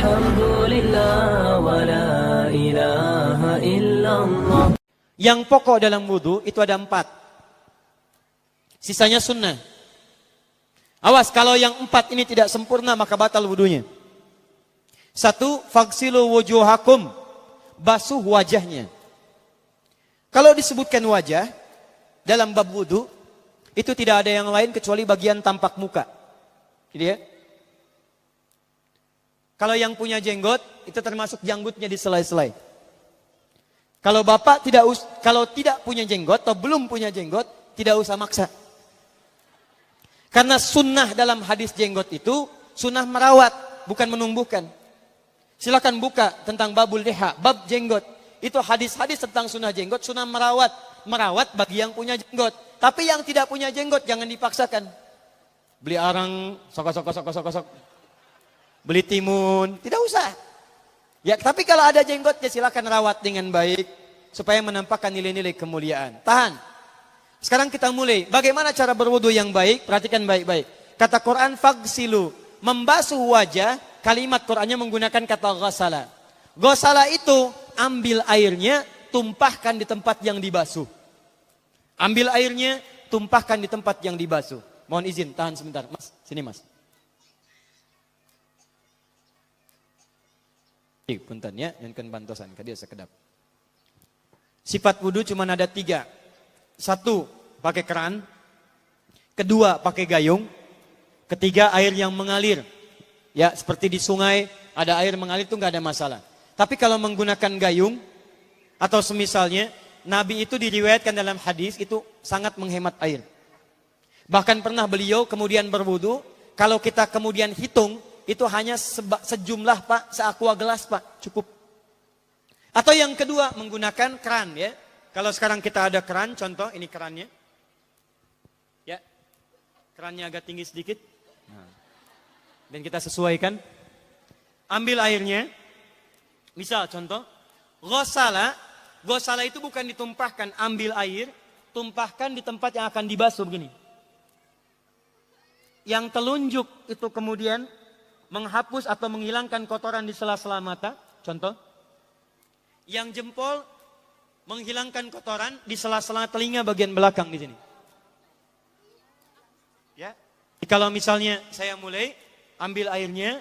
Alhamdulillah wa la ilaha illallah. Yang pokok dalam wudu itu ada 4. Sisanya sunnah. Awas, kalau yang 4 ini tidak sempurna maka batal wudunya. 1, faghsilu wujuhakum, basuh wajahnya. Kalau disebutkan wajah dalam bab wudu, itu tidak ada yang lain kecuali bagian tampak muka. Gitu ya. Kalau yang punya jenggot, itu termasuk janggutnya di selai-selai. Kalau bapak kalau tidak punya jenggot atau belum punya jenggot, tidak usah maksa. Karena sunnah dalam hadis jenggot itu sunnah merawat, bukan menumbuhkan. Silakan buka tentang babul liha, bab jenggot. Itu hadis-hadis tentang sunnah jenggot, sunnah merawat bagi yang punya jenggot. Tapi yang tidak punya jenggot jangan dipaksakan. Beli arang, sok. Beli timun, tidak usah. Ya, tapi kalau ada jenggotnya silakan rawat dengan baik supaya menampakkan nilai-nilai kemuliaan. Tahan. Sekarang kita mulai. Bagaimana cara berwudu yang baik? Perhatikan baik-baik. Kata Quran faghsilu, membasuh wajah, kalimat Qurannya menggunakan kata ghasala. Ghasala itu ambil airnya, tumpahkan di tempat yang dibasuh. Ambil airnya, tumpahkan di tempat yang dibasuh. Mohon izin, tahan sebentar. Mas, sini mas. Punten ya, yang kan bantosan, kadia sekedap. Sifat wudu cuma ada 3. 1, pakai keran. 2, pakai gayung. 3, air yang mengalir. Ya, seperti di sungai ada air mengalir itu nggak ada masalah. Tapi kalau menggunakan gayung atau semisalnya, Nabi itu diriwayatkan dalam hadis itu sangat menghemat air. Bahkan pernah beliau kemudian berwudu, kalau kita kemudian hitung itu hanya sejumlah pak, seaqua gelas pak, cukup. Atau yang kedua menggunakan keran ya. Kalau sekarang kita ada keran, contoh ini kerannya. Ya, kerannya agak tinggi sedikit. Nah. Dan kita sesuaikan. Ambil airnya. Misal contoh, ghasala. Ghasala itu bukan ditumpahkan, ambil air, tumpahkan di tempat yang akan dibasuh begini. Yang telunjuk itu kemudian menghapus atau menghilangkan kotoran di sela-sela mata, contoh. Yang jempol menghilangkan kotoran di sela-sela telinga bagian belakang di sini. Ya. Kalau misalnya saya mulai ambil airnya,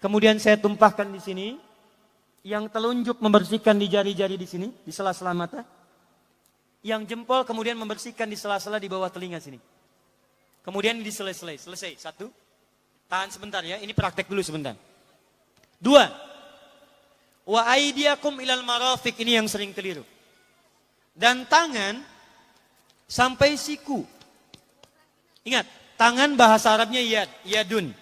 kemudian saya tumpahkan di sini, yang telunjuk membersihkan di jari-jari di sini, di sela-sela mata. Yang jempol kemudian membersihkan di sela-sela di bawah telinga sini. Kemudian di selesai. 1. Tahan sebentar ya, ini praktek dulu sebentar. 2. Wa aidiakum ilal marafiq, ini yang sering keliru. Dan tangan sampai siku. Ingat, tangan bahasa Arabnya yad, yadun.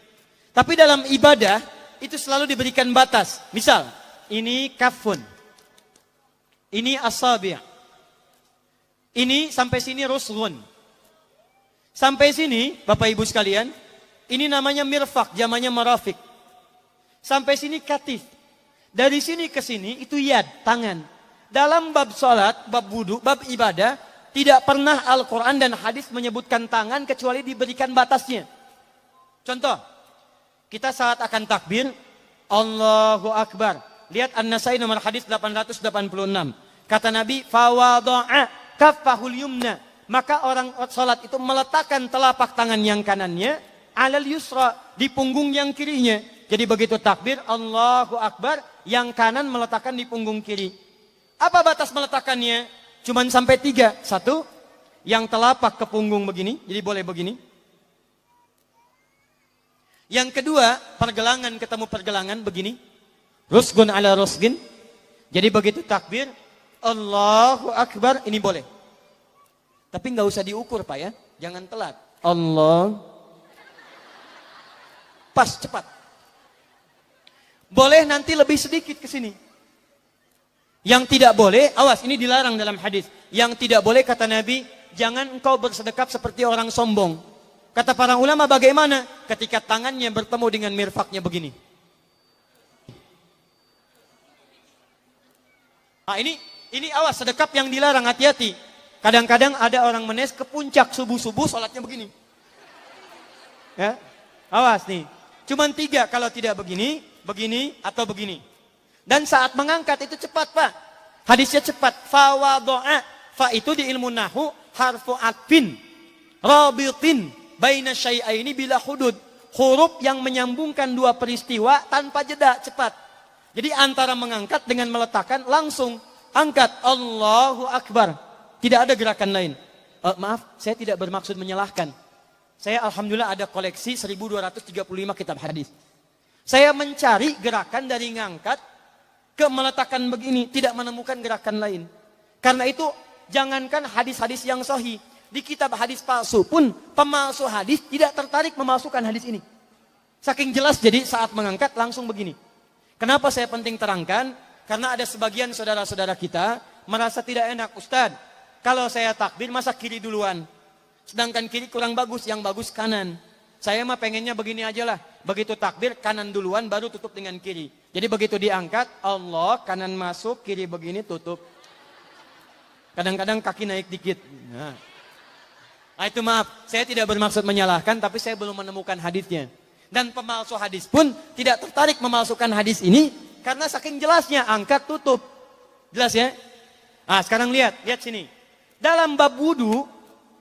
Tapi dalam ibadah itu selalu diberikan batas. Misal, ini kafun. Ini asabi'. Ini sampai sini rusghun. Sampai sini, Bapak Ibu sekalian, ini namanya mirfak, jamannya marafik. Sampai sini katif. Dari sini ke sini itu yad, tangan. Dalam bab salat, bab wudu, bab ibadah, tidak pernah Al-Quran dan hadis menyebutkan tangan kecuali diberikan batasnya. Contoh, kita saat akan takbir, Allahu Akbar. Lihat An-Nasai nomor hadis 886. Kata Nabi, fawadu'a kaffahul yumna. Maka orang salat itu meletakkan telapak tangan yang kanannya alal yusra, di punggung yang kirinya. Jadi begitu takbir Allahu Akbar, yang kanan meletakkan di punggung kiri. Apa batas meletakkannya? Cuman sampai 3. 1, yang telapak ke punggung begini, jadi boleh begini. Yang kedua, pergelangan ketemu pergelangan begini. Rusgun ala rusgin. Jadi begitu takbir Allahu Akbar, ini boleh. Tapi nggak usah diukur Pak ya, jangan telat. Allah. Pas, cepat. Boleh nanti lebih sedikit ke sini. Yang tidak boleh, awas, ini dilarang dalam hadis. Yang tidak boleh kata Nabi, jangan engkau bersedekap seperti orang sombong. Kata para ulama bagaimana? Ketika tangannya bertemu dengan mirfaknya begini. Nah ini awas, sedekap yang dilarang, hati-hati. Kadang-kadang ada orang menes ke puncak subuh-subuh sholatnya begini. Ya, awas nih. Cuman 3, kalau tidak begini, begini, atau begini. Dan saat mengangkat itu cepat, Pak. Hadisnya cepat. Fa wado'a. Fa itu di ilmu nahu harfu atfin rabitin baina syai'aini bila hudud. Huruf yang menyambungkan dua peristiwa tanpa jeda, cepat. Jadi antara mengangkat dengan meletakkan langsung angkat. Allahu Akbar. Tidak ada gerakan lain. Maaf, saya tidak bermaksud menyalahkan. Saya alhamdulillah ada koleksi 1235 kitab hadis. Saya mencari gerakan dari ngangkat ke meletakkan begini, tidak menemukan gerakan lain. Karena itu jangankan hadis-hadis yang sahih, di kitab hadis palsu pun pemalsu hadis tidak tertarik memasukkan hadis ini. Saking jelas, jadi saat mengangkat langsung begini. Kenapa saya penting terangkan? Karena ada sebagian saudara-saudara kita merasa tidak enak, Ustadz, kalau saya takbir masa kiri duluan, sedangkan kiri kurang bagus, yang bagus kanan. Saya mah pengennya begini aja lah, begitu takbir kanan duluan baru tutup dengan kiri. Jadi begitu diangkat, Allah kanan masuk, kiri begini tutup. Kadang-kadang kaki naik dikit. Nah itu maaf, saya tidak bermaksud menyalahkan, tapi saya belum menemukan hadisnya. Dan pemalsu hadis pun tidak tertarik memalsukan hadis ini, karena saking jelasnya, angkat tutup. Jelas ya? Nah sekarang lihat sini. Dalam bab wudu,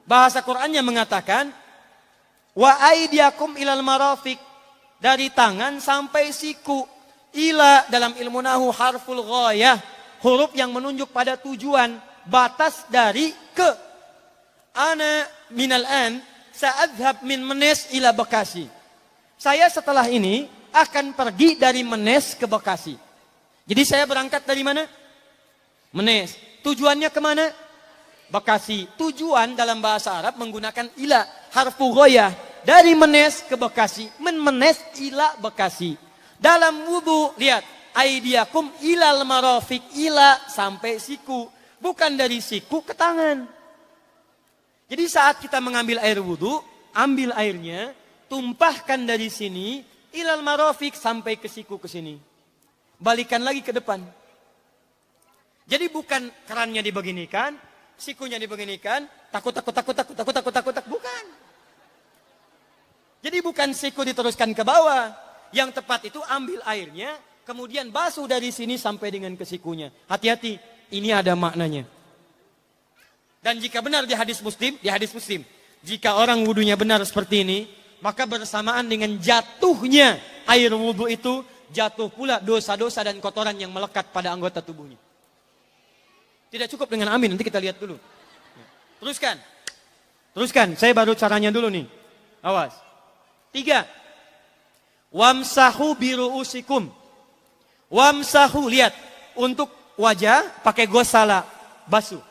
bahasa Qur'annya mengatakan, wa aidiakum ilal marafiq, dari tangan sampai siku. Ila dalam ilmu nahu harful ghayah, huruf yang menunjuk pada tujuan, batas dari ke. Ana minal an sa'adhab min Menes ila Bekasi. Saya setelah ini akan pergi dari Menes ke Bekasi. Jadi saya berangkat dari mana? Menes. Tujuannya kemana? Bekasi. Tujuan dalam bahasa Arab menggunakan ila, harfu ghayah. Dari Menes ke Bekasi. Menes ila Bekasi. Dalam wudu, lihat. Aidiakum ilal marafiq, ila sampai siku. Bukan dari siku ke tangan. Jadi saat kita mengambil air wudu, ambil airnya, tumpahkan dari sini, ilal marafiq sampai ke siku ke sini. Balikan lagi ke depan. Jadi bukan kerannya dibeginikan, sikunya dibeginikan, takut, bukan. Jadi bukan siku diteruskan ke bawah. Yang tepat itu ambil airnya, kemudian basuh dari sini sampai dengan ke sikunya. Hati-hati, ini ada maknanya. Dan jika benar di hadis Muslim, jika orang wudunya benar seperti ini, maka bersamaan dengan jatuhnya air wudu itu, jatuh pula dosa-dosa dan kotoran yang melekat pada anggota tubuhnya. Tidak cukup dengan amin, nanti kita lihat dulu. Teruskan, saya baru caranya dulu nih. Awas. 3. Wamsahu biru'usikum. Wamsahu, lihat. Untuk wajah pakai gosala, basuh.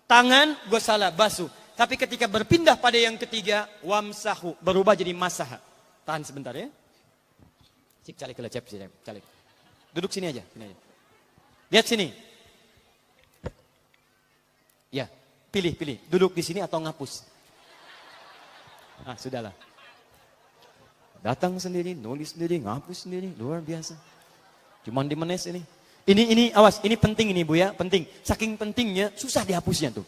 Tangan gosala, basuh. Tapi ketika berpindah pada yang ketiga, wamsahu, berubah jadi masaha. Tahan sebentar ya. Calik. Duduk sini aja. Lihat sini. Ya, pilih. Duduk di sini atau ngapus. Sudahlah. Datang sendiri, nulis sendiri, ngapus sendiri, luar biasa. Cuman di Menes ini. Ini awas, ini penting ini Bu ya, penting. Saking pentingnya, susah dihapusnya tuh.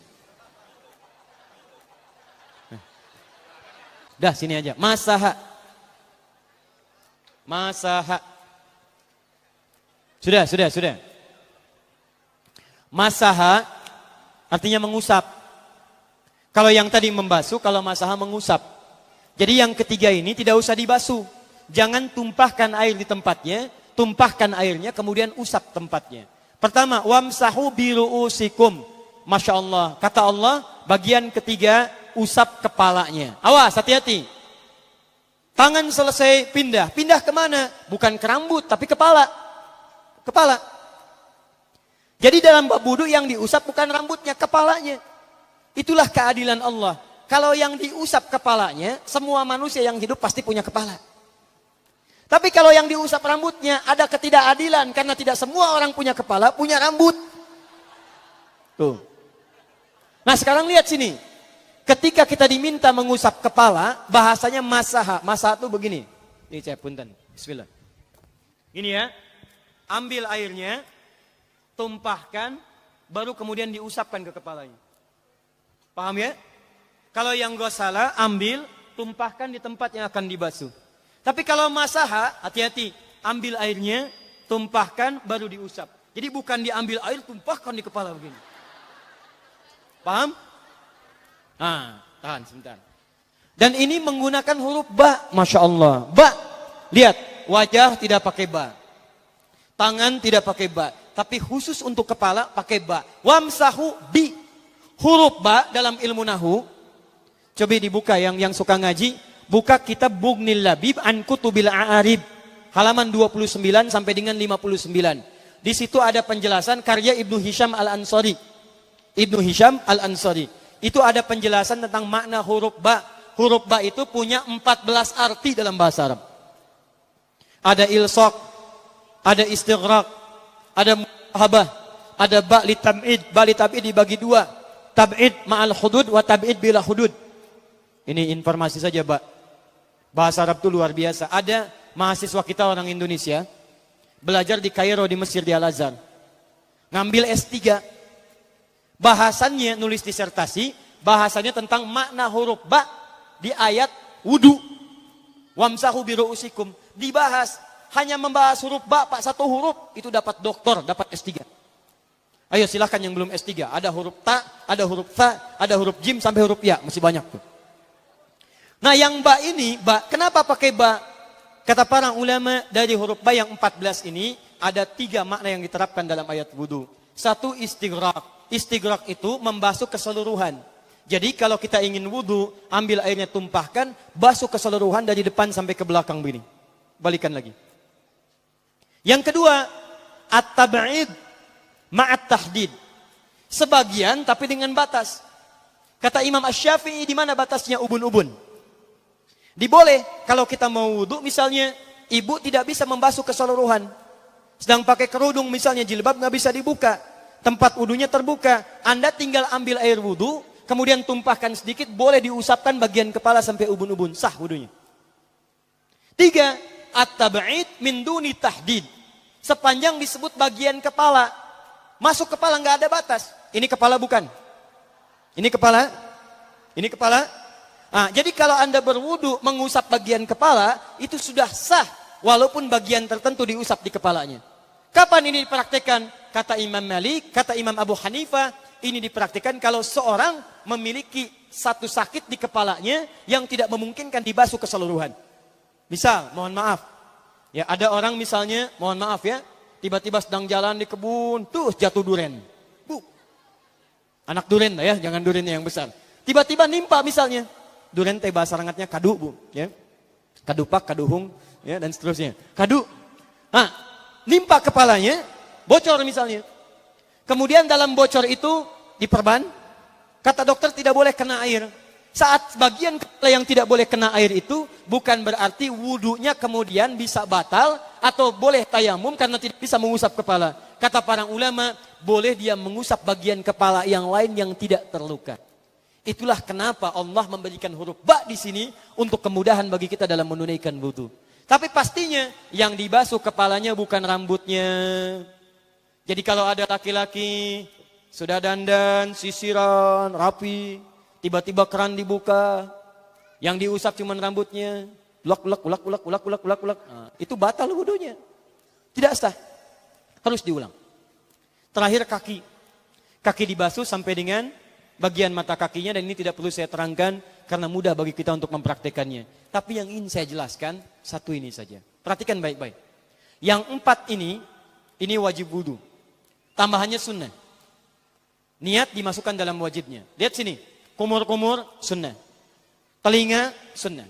Dah sini aja, masaha. Sudah. Masaha artinya mengusap. Kalau yang tadi membasuh, kalau masaha mengusap. Jadi yang ketiga ini tidak usah dibasuh. Jangan tumpahkan air di tempatnya, tumpahkan airnya kemudian usap tempatnya. Pertama, wamsahu biru'usikum. Masya Allah, kata Allah, bagian ketiga usap kepalanya. Awas, hati-hati. Tangan selesai pindah kemana? Bukan ke rambut, tapi kepala. Jadi dalam bab wudu yang diusap bukan rambutnya, kepalanya. Itulah keadilan Allah. Kalau yang diusap kepalanya, semua manusia yang hidup pasti punya kepala. Tapi kalau yang diusap rambutnya, ada ketidakadilan. Karena tidak semua orang punya kepala, punya rambut. Tuh. Nah sekarang lihat sini. Ketika kita diminta mengusap kepala, bahasanya masaha. Masaha itu begini. Ini saya punten. Bismillah. Ini ya. Ambil airnya, tumpahkan, baru kemudian diusapkan ke kepalanya. Paham ya? Kalau yang gosala, ambil, tumpahkan di tempat yang akan dibasuh. Tapi kalau masaha, hati-hati. ambil airnya, tumpahkan, baru diusap. Jadi bukan diambil air, tumpahkan di kepala begini. Paham? Nah, tahan sebentar. Dan ini menggunakan huruf ba, Masya Allah. Ba, lihat, wajah tidak pakai ba. Tangan tidak pakai ba. Tapi khusus untuk kepala pakai ba. Wamsahu bi. Huruf ba dalam ilmu nahu. Coba dibuka yang suka ngaji. Buka kitab Bughnil Labib an Kutubil A'arib. Halaman 29 sampai dengan 59. Di situ ada penjelasan karya Ibnu Hisham Al-Ansari. Ibnu Hisham Al-Ansari. Itu ada penjelasan tentang makna huruf ba. Huruf ba itu punya 14 arti dalam bahasa Arab. Ada ilsaq, ada istighraq, ada muhabah, ada ba li tab'id. Ba li tab'id dibagi dua. Tab'id ma'al hudud wa tab'id bila hudud. Ini informasi saja, Pak. Bahasa Arab itu luar biasa. Ada mahasiswa kita orang Indonesia belajar di Kairo, di Mesir, di Al-Azhar. Ngambil S3. Bahasannya nulis disertasi, bahasanya tentang makna huruf ba di ayat wudu. Wamsahu biru'usikum. Dibahas, hanya membahas huruf ba, Pak, satu huruf itu dapat doktor, dapat S3. Ayo silahkan yang belum S3. Ada huruf ta, ada huruf tha, ada huruf jim sampai huruf ya, masih banyak tuh. Nah yang ba ini, ba, kenapa pakai ba? Kata para ulama dari huruf ba yang 14 ini ada 3 makna yang diterapkan dalam ayat wudu. Satu istighraq. Istighraq itu membasuh keseluruhan. Jadi kalau kita ingin wudu, ambil airnya tumpahkan, basuh keseluruhan dari depan sampai ke belakang begini. Balikan lagi. Yang kedua, at-tab'id ma'at tahdid. Sebagian tapi dengan batas. Kata Imam Asy-Syafi'i, di mana batasnya ubun-ubun? Diboleh kalau kita mau wudu, misalnya ibu tidak bisa membasuh keseluruhan. Sedang pakai kerudung misalnya, jilbab nggak bisa dibuka. Tempat wudunya terbuka. Anda tinggal ambil air wudu, kemudian tumpahkan sedikit, boleh diusapkan bagian kepala sampai ubun-ubun. Sah wudunya. 3. At-tab'id min duni tahdid. Sepanjang disebut bagian kepala. Masuk kepala nggak ada batas. Ini kepala bukan? Ini kepala? Ini kepala? Nah, jadi kalau Anda berwudu mengusap bagian kepala, itu sudah sah. Walaupun bagian tertentu diusap di kepalanya. Kapan ini dipraktikkan? Kata Imam Malik, kata Imam Abu Hanifah, ini dipraktikkan kalau seorang memiliki satu sakit di kepalanya yang tidak memungkinkan dibasuh keseluruhan. Misal, mohon maaf, ya ada orang misalnya, mohon maaf ya, tiba-tiba sedang jalan di kebun, tuh jatuh duren. Bu, anak duren ya, jangan durennya yang besar. Tiba-tiba nimpa misalnya, duren teh bahasa rangatnya kadu, Bu, ya, kadupak, kaduhung, ya dan seterusnya. Kadu, nah, nimpa kepalanya, bocor misalnya. Kemudian dalam bocor itu diperban, kata dokter tidak boleh kena air. Saat bagian kepala yang tidak boleh kena air itu bukan berarti wudunya kemudian bisa batal atau boleh tayamum karena tidak bisa mengusap kepala. Kata para ulama, boleh dia mengusap bagian kepala yang lain yang tidak terluka. Itulah kenapa Allah memberikan huruf ba di sini untuk kemudahan bagi kita dalam menunaikan wudu. Tapi pastinya yang dibasuh kepalanya bukan rambutnya. Jadi kalau ada laki-laki sudah dandan, sisiran, rapi, tiba-tiba keran dibuka, yang diusap cuma rambutnya, ulak. Nah, itu batal wudunya. Tidak sah. Harus diulang. Terakhir kaki. Kaki dibasuh sampai dengan bagian mata kakinya, dan ini tidak perlu saya terangkan karena mudah bagi kita untuk mempraktekannya. Tapi yang ingin saya jelaskan, satu ini saja. Perhatikan baik-baik. Yang 4 ini wajib wudu. Tambahannya sunnah. Niat dimasukkan dalam wajibnya. Lihat sini. Kumur-kumur, sunnah. Telinga, sunnah.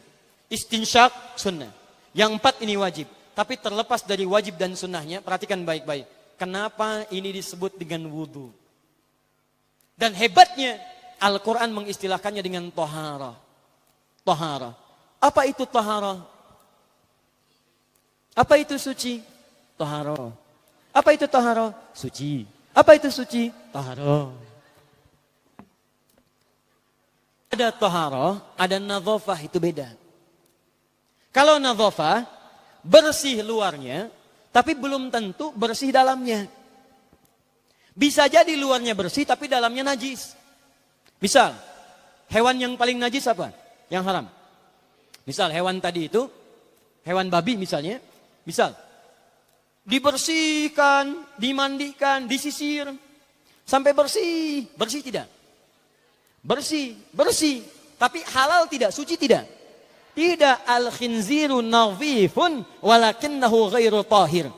Istinsyak, sunnah. Yang 4 ini wajib. Tapi terlepas dari wajib dan sunnahnya, perhatikan baik-baik. Kenapa ini disebut dengan wudu? Dan hebatnya, Al-Quran mengistilahkannya dengan toharah. Toharah. Apa itu toharah? Apa itu suci? Toharah. Apa itu toharah? Suci. Apa itu suci? Toharah. Ada toharah, ada nadhafah, itu beda. Kalau nadhafah, bersih luarnya, tapi belum tentu bersih dalamnya. Bisa jadi luarnya bersih, tapi dalamnya najis. Misal, hewan yang paling najis apa? Yang haram. Misal, hewan tadi itu, hewan babi misalnya. Misal, Dibersihkan, dimandikan, disisir. Sampai bersih. Bersih tidak? Bersih. Bersih. Tapi halal tidak? Suci tidak? Tidak. Al-khinziru nadhifun walakinnahu ghairu tahir.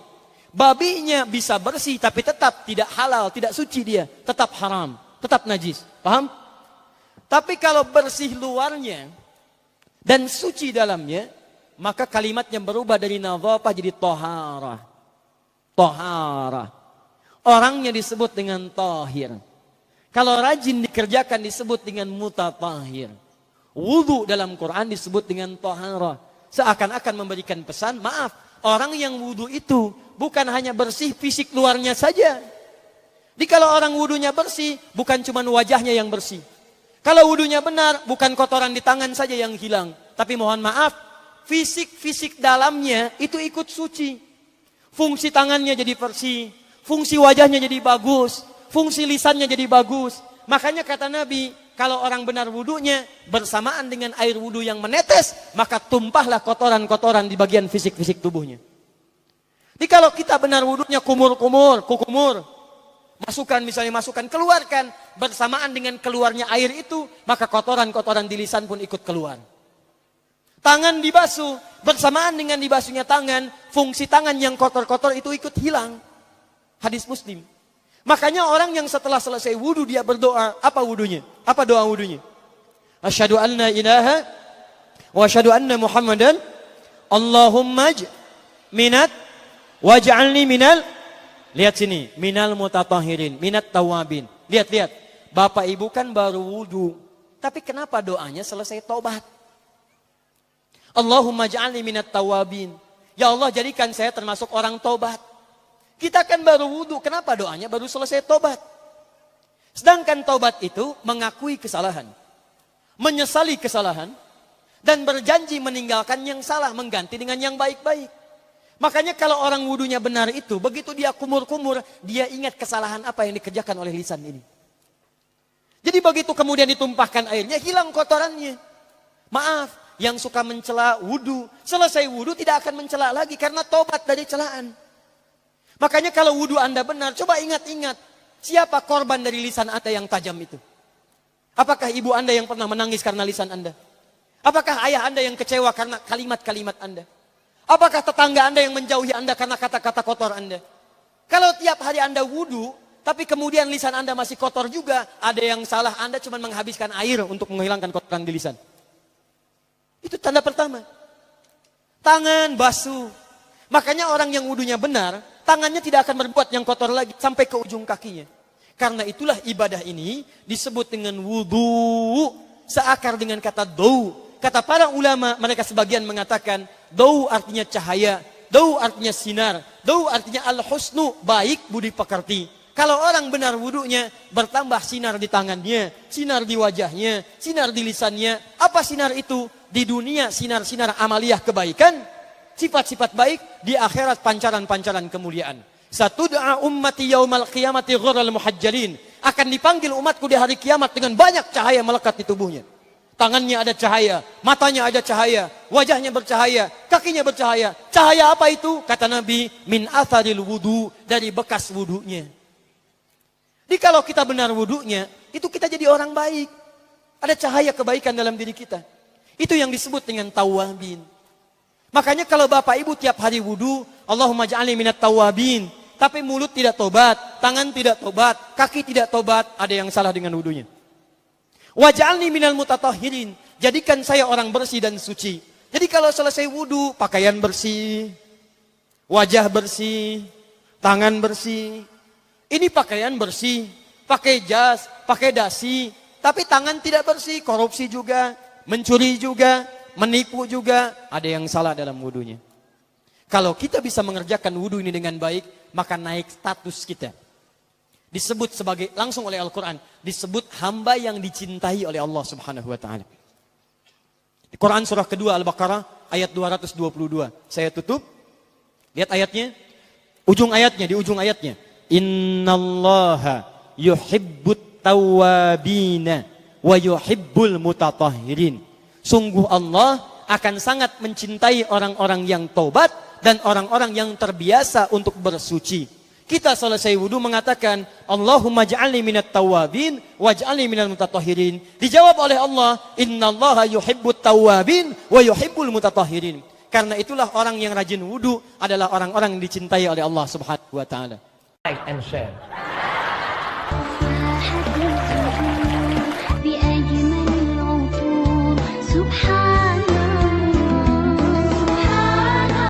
Babinya bisa bersih tapi tetap tidak halal, tidak suci dia. Tetap haram, tetap najis. Paham? Tapi kalau bersih luarnya dan suci dalamnya, maka kalimatnya berubah dari nadhafah jadi taharah. Taharah. Orangnya disebut dengan tahir. Kalau rajin dikerjakan disebut dengan mutatahhir. Wudu dalam Quran disebut dengan taharah. Seakan-akan memberikan pesan, maaf, orang yang wudu itu bukan hanya bersih fisik luarnya saja. Jadi kalau orang wudunya bersih, bukan cuma wajahnya yang bersih. Kalau wudunya benar, bukan kotoran di tangan saja yang hilang. Tapi mohon maaf, fisik dalamnya itu ikut suci. Fungsi tangannya jadi bersih, fungsi wajahnya jadi bagus, fungsi lisannya jadi bagus. Makanya kata Nabi, kalau orang benar wudunya bersamaan dengan air wudu yang menetes, maka tumpahlah kotoran-kotoran di bagian fisik-fisik tubuhnya. Jadi kalau kita benar wudunya kumur-kumur, kukumur, masukkan, keluarkan, bersamaan dengan keluarnya air itu, maka kotoran-kotoran di lisan pun ikut keluar. Tangan dibasuh, bersamaan dengan dibasuhnya tangan, fungsi tangan yang kotor-kotor itu ikut hilang. Hadis Muslim. Makanya orang yang setelah selesai wudu dia berdoa, apa wudunya? Apa doa wudunya? Asyhadu an la ilaha wa asyhadu anna Muhammadan Allahumma minat waj'alni minal, lihat sini, minal mutatahhirin, minat tawabin. Lihat. Bapak Ibu kan baru wudu, tapi kenapa doanya selesai tobat? Allahumma ja'alni minat tawabin. Ya Allah, jadikan saya termasuk orang tobat. Kita kan baru wudu, kenapa doanya baru selesai tobat? Sedangkan tobat itu mengakui kesalahan, menyesali kesalahan, dan berjanji meninggalkan yang salah, mengganti dengan yang baik-baik. Makanya kalau orang wudunya benar itu, begitu dia kumur-kumur, dia ingat kesalahan apa yang dikerjakan oleh lisan ini. Jadi begitu kemudian ditumpahkan airnya, hilang kotorannya. Maaf, yang suka mencela wudu, selesai wudu tidak akan mencela lagi karena tobat dari celaan. Makanya kalau wudu Anda benar, coba ingat-ingat, siapa korban dari lisan Anda yang tajam itu? Apakah ibu Anda yang pernah menangis karena lisan Anda? Apakah ayah Anda yang kecewa karena kalimat-kalimat Anda? Apakah tetangga Anda yang menjauhi Anda karena kata-kata kotor Anda? Kalau tiap hari Anda wudu, tapi kemudian lisan Anda masih kotor juga, ada yang salah, Anda cuma menghabiskan air untuk menghilangkan kotoran di lisan. Itu tanda pertama. Tangan basuh. Makanya orang yang wudunya benar, tangannya tidak akan berbuat yang kotor lagi sampai ke ujung kakinya. Karena itulah ibadah ini disebut dengan wudu, seakar dengan kata dau. Kata para ulama, mereka sebagian mengatakan dau artinya cahaya, dau artinya sinar, dau artinya al-husnu, baik budi pekerti. Kalau orang benar wudunya, bertambah sinar di tangannya, sinar di wajahnya, sinar di lisannya. Apa sinar itu? Di dunia sinar-sinar amaliyah kebaikan, sifat-sifat baik, di akhirat pancaran-pancaran kemuliaan. Satud'a ummati yaumal qiyamati ghurral muhajjalin. Akan dipanggil umatku di hari kiamat dengan banyak cahaya melekat di tubuhnya. Tangannya ada cahaya, matanya ada cahaya, wajahnya bercahaya, kakinya bercahaya. Cahaya apa itu? Kata Nabi, min atharil wudu, dari bekas wudunya. Jadi kalau kita benar wudunya, itu kita jadi orang baik. Ada cahaya kebaikan dalam diri kita. Itu yang disebut dengan tawabin. Makanya kalau Bapak Ibu tiap hari wudu, Allahumma ja'alni minat tawabin. Tapi mulut tidak tobat, tangan tidak tobat, kaki tidak tobat, ada yang salah dengan wudunya. Waj'alni minal mutatahhirin. Jadikan saya orang bersih dan suci. Jadi kalau selesai wudu, pakaian bersih, wajah bersih, tangan bersih. Ini pakaian bersih, pakai jas, pakai dasi, tapi tangan tidak bersih, korupsi juga, mencuri juga, menipu juga, ada yang salah dalam wudunya. Kalau kita bisa mengerjakan wudu ini dengan baik, maka naik status kita. Disebut sebagai, langsung oleh Al-Quran, disebut hamba yang dicintai oleh Allah Subhanahu wa ta'ala. Di Quran surah kedua Al-Baqarah ayat 222. Saya tutup. Lihat ayatnya. Di ujung ayatnya. Innallaha yuhibbut tawwabina wa yuhibbul mutatahhirin. Sungguh Allah akan sangat mencintai orang-orang yang taubat dan orang-orang yang terbiasa untuk bersuci. Kita selesai wudu mengatakan, Allahumma ja'alni minat tawabin, waj'alni minal mutatahhirin. Dijawab oleh Allah, innallaha yuhibbut tawabin, wa yuhibbul mutatahhirin. Karena itulah orang yang rajin wudu adalah orang-orang yang dicintai oleh Allah Subhanahu wa ta'ala. Like and share.